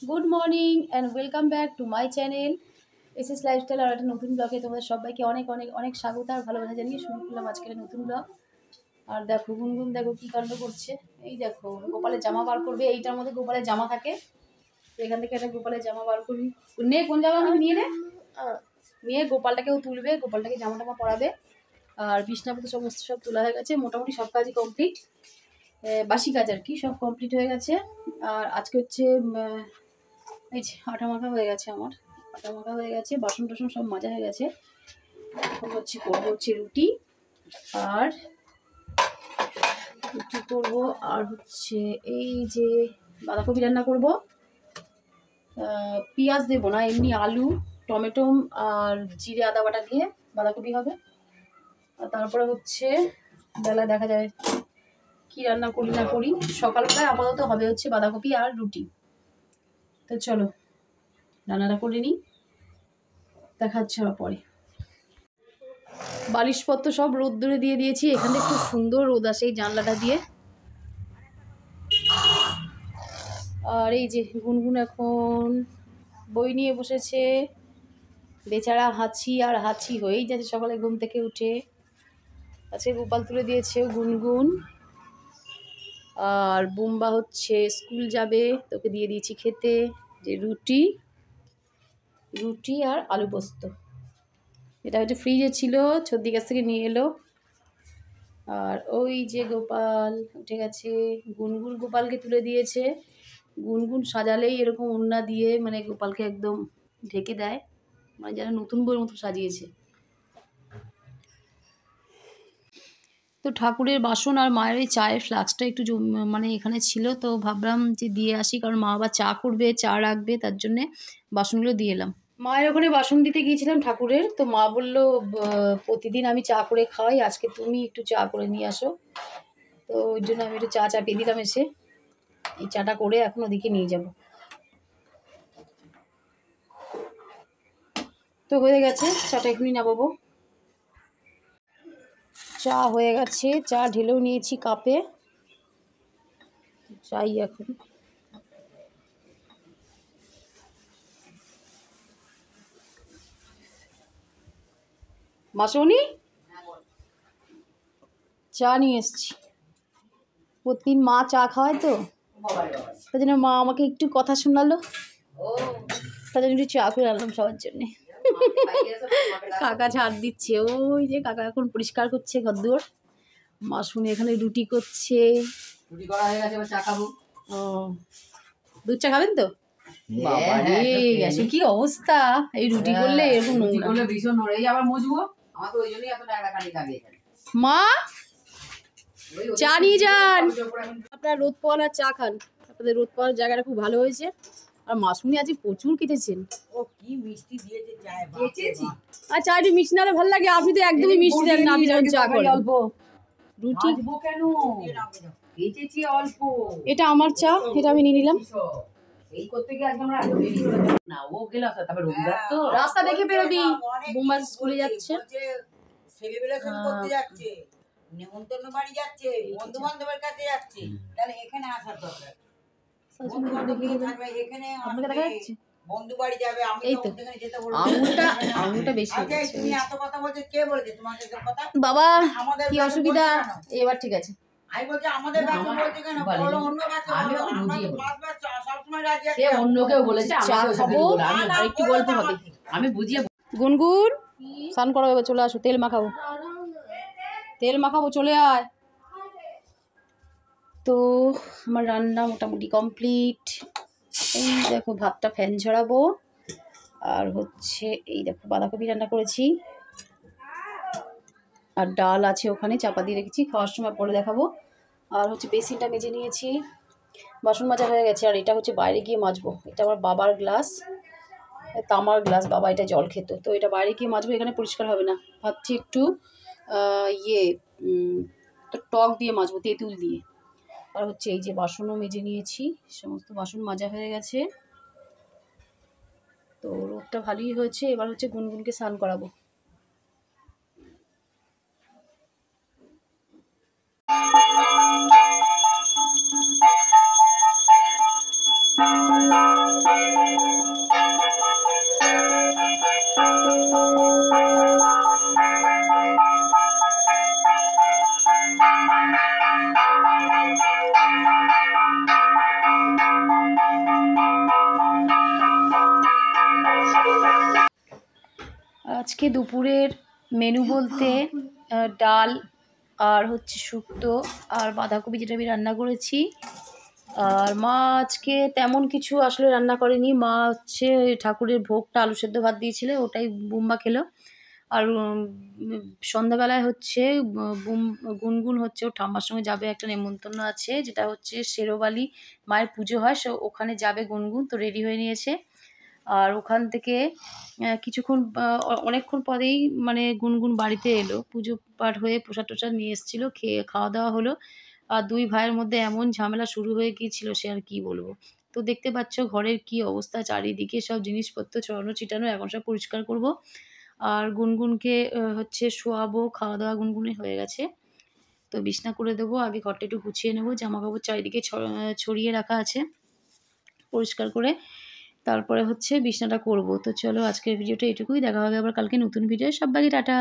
Good morning and welcome back to my channel SS lifestyle. আর একটা নতুন ব্লগে তোমাদের সবাইকে অনেক অনেক অনেক স্বাগত আর ভালোবাসা জানিয়ে শুরু করলাম আজকের নতুন ব্লগ। আর দেখো গুনগুন দেখো কী কাণ্ড করছে। এই দেখো গোপালের জামা বার করবে, এইটার মধ্যে গোপালের জামা থাকে। তো এখান থেকে একটা গোপালের জামা বার করবি, নে কোন জামা নিয়ে নিয়ে গোপালটাকেও তুলবে, গোপালটাকে জামা টামা পরাবে। আর বিছনাপত্র সমস্ত সব তোলা হয়ে গেছে, মোটামুটি সব কাজই কমপ্লিট। বাসি কাজ আর কি সব কমপ্লিট হয়ে গেছে। আর আজকে হচ্ছে এই যে আটা মাখা হয়ে গেছে, আমার আটা মাখা হয়ে গেছে, বাসন টাসন সব মাজা হয়ে গেছে। এখন হচ্ছে করবো হচ্ছে রুটি আর করবো আর হচ্ছে এই যে বাঁধাকপি রান্না করবো। পেঁয়াজ দেবো না, এমনি আলু টমেটো আর জিরে আদা বাটা দিয়ে বাঁধাকপি হবে। আর তারপরে হচ্ছে বেলায় দেখা যায় কি রান্না করি না করি। সকালবেলায় আপাতত হবে হচ্ছে বাঁধাকপি আর রুটি। তো চলো রান্নাটা করে নিই, দেখা হচ্ছে পরে। বালিশপত্র সব রোদ্দুরে দিয়ে দিয়েছি, এখানে খুব সুন্দর রোদ আসে এই জানলাটা দিয়ে। আর এই যে গুনগুন এখন বই নিয়ে বসেছে, বেচারা হাঁচি আর হাঁচি হয়েই যাচ্ছে সকালে ঘুম থেকে উঠে। আজকে গোপাল তুলে দিয়েছে গুনগুন। আর বুম্বা হচ্ছে স্কুল যাবে, তোকে দিয়ে দিয়েছি খেতে যে রুটি রুটি আর আলু পোস্ত। এটা হচ্ছে ফ্রিজে ছিল, ছদ্দির কাছ থেকে নিয়ে এলো। আর ওই যে গোপাল উঠে গেছে, গুনগুন গোপালকে তুলে দিয়েছে। গুনগুন সাজালেই এরকম ওড়না দিয়ে মানে গোপালকে একদম ঢেকে দেয়, মানে যেন নতুন বইয়ের মতো সাজিয়েছে। তো ঠাকুরের বাসন আর মায়ের ওই চায়ের ফ্লাক্সটা একটু মানে এখানে ছিল, তো ভাবলাম যে দিয়ে আসি, কারণ মা আবার চা করবে, চা রাখবে, তার জন্যে বাসনগুলো দিয়ে এলাম। মায়ের ওখানে বাসন দিতে গিয়েছিলাম ঠাকুরের, তো মা বললো প্রতিদিন আমি চা করে খাওয়াই, আজকে তুমি একটু চা করে নিয়ে আসো। তো ওই জন্য আমি একটু চা চাপিয়ে দিলাম এসে। এই চাটা করে এখন ওদিকে নিয়ে যাব। তো হয়ে গেছে, চাটা এখনই নামাবো। চা হয়ে গেছে, চা ঢেলেও নিয়েছি কাপে, চাই এখন। মাসুনি চা নিয়ে এসছি, প্রতিদিন মা চা খাওয়ায়, তো তার জন্য মা আমাকে একটু কথা শোনালো, তার জন্য একটু চা করে আনলাম সবার জন্যে। কাকা ঝাড় দিচ্ছে, ওই যে কাকা এখন পরিষ্কার করছে ঘরদুয়ার। মা শুনে এখানে রুটি করছে, রুটি করা হয়ে গেছে, এবার চা খাবো। ও দুধ চা খাবেন তো? বাবা রে গেছে কি অবস্থা, এই রুটি করলে এরকম রুটি করলে ভীষণ নড়ে, এই আবার মজবো। আমার তো ওই জন্যই এত টাকা কাটি লাগে এখানে। মা চা নিয়ে যান, আপনারা রোদ পোয়ালা চা খান, আপনাদের রোদ পোয়ার জায়গাটা খুব ভালো হয়েছে। আর মাসুনি আজ প্রচুর কেটেছেন, ও কি মিষ্টি দিয়েছে চায়ে, কেটেছি। আর চা একটু মিষ্টি না হলে ভালো লাগে, আপনি তো একদমই মিষ্টি দেন না, আপনি যখন চা করেন। অল্প রুটি কেন কেটেছি অল্প, এটা আমার চা, এটা আমি নিয়ে নিলাম। এই করতে গিয়ে আজকে আমরা এত দেরি করে না, ও গেল তারপরে রবিবার তো রাস্তা দেখে বেরোবি। বোম্বা স্কুলে যাচ্ছে, সেলিব্রেশন করতে যাচ্ছে, নেমন্তন্ন বাড়ি যাচ্ছে, বন্ধু বান্ধবের কাছে যাচ্ছে, তাহলে এখানে আসার দরকার। বন্ধু বাড়ি যাবে, আমি তো ওখানে যেতে বলবো। আঙুলটা বেশি হয়ে গেছে। তুমি এত কথা বলছো, কে বলেছে তোমাকে এত কথা? বাবা কি অসুবিধা? এবার ঠিক আছে। আমি বলছি আমাদের কাছে বলছি কেন, বলো অন্য কাছে বলো। আমরা তো বারবার সব সময় রাজি আছি, সে অন্য কেউ বলেছে, চা খাবো আর একটু গল্প হবে, আমি বুঝিয়ে। গুনগুন স্নান করো, চলে আসো, তেল মাখাবো, তেল মাখাবো, চলে আয়। তো আমার রান্না মোটামুটি কমপ্লিট। এই দেখো ভাতটা ফ্যান ঝরাবো, আর হচ্ছে এই দেখো বাঁধাকপি রান্না করেছি, আর ডাল আছে ওখানে চাপা দিয়ে রেখেছি, খাওয়ার সময় পরে দেখাবো। আর হচ্ছে বেসিনটা মেজে নিয়েছি, বাসন মাজা হয়ে গেছে। আর এটা হচ্ছে বাইরে গিয়ে মাজবো, এটা আমার বাবার গ্লাস, তামার গ্লাস, বাবা এটা জল খেত, তো এটা বাইরে গিয়ে মাজবো, এখানে পরিষ্কার হবে না। ভাবছি একটু তো টক দিয়ে মাজবো, তেঁতুল দিয়ে। আর হচ্ছে এই যে বাসনও মেজে নিয়েছি, সমস্ত বাসন মাজা হয়ে গেছে। তো রোদটা ভালোই হয়েছে, এবার হচ্ছে গুনগুনকে স্নান করাবো। আজকে দুপুরের মেনু বলতে ডাল আর হচ্ছে শুক্তো আর বাঁধাকপি যেটা আমি রান্না করেছি। আর মা আজকে তেমন কিছু আসলে রান্না করেনি। মা হচ্ছে ঠাকুরের ভোগটা আলু সেদ্ধ ভাত দিয়েছিল, ওটাই বুম্বা খেলো। আর সন্ধ্যাবেলায় হচ্ছে গুনগুন হচ্ছে ওর ঠাম্মার সঙ্গে যাবে, একটা নেমন্তন্ন আছে যেটা হচ্ছে শেরোবালি মায়ের পুজো হয়, সে ওখানে যাবে গুনগুন, তো রেডি হয়ে নিয়েছে। আর ওখান থেকে কিছুক্ষণ অনেকক্ষণ পরেই মানে গুনগুন বাড়িতে এলো, পুজো পাঠ হয়ে প্রসাদ টোসাদ নিয়ে এসেছিলো, খাওয়া দাওয়া হলো। আর দুই ভাইয়ের মধ্যে এমন ঝামেলা শুরু হয়ে গিয়েছিল সে আর কি বলবো। তো দেখতে পাচ্ছ ঘরের কি অবস্থা, চারিদিকে সব জিনিসপত্র ছড়ানো ছিটানো, এখন সব পরিষ্কার করব। আর গুনগুনকে হচ্ছে শোয়াবো, খাওয়া দাওয়া গুনগুনে হয়ে গেছে, তো বিছনা করে দেবো। আগে ঘরটা একটু গুছিয়ে নেবো, জামা কাপড় চারিদিকে ছড়িয়ে রাখা আছে পরিষ্কার করে, তারপরে হচ্ছে বিছনাটা করব। তো চলো আজকের ভিডিওটা এটুকুই, দেখা হবে আবার কালকে নতুন ভিডিও। সবাইকে টাটা।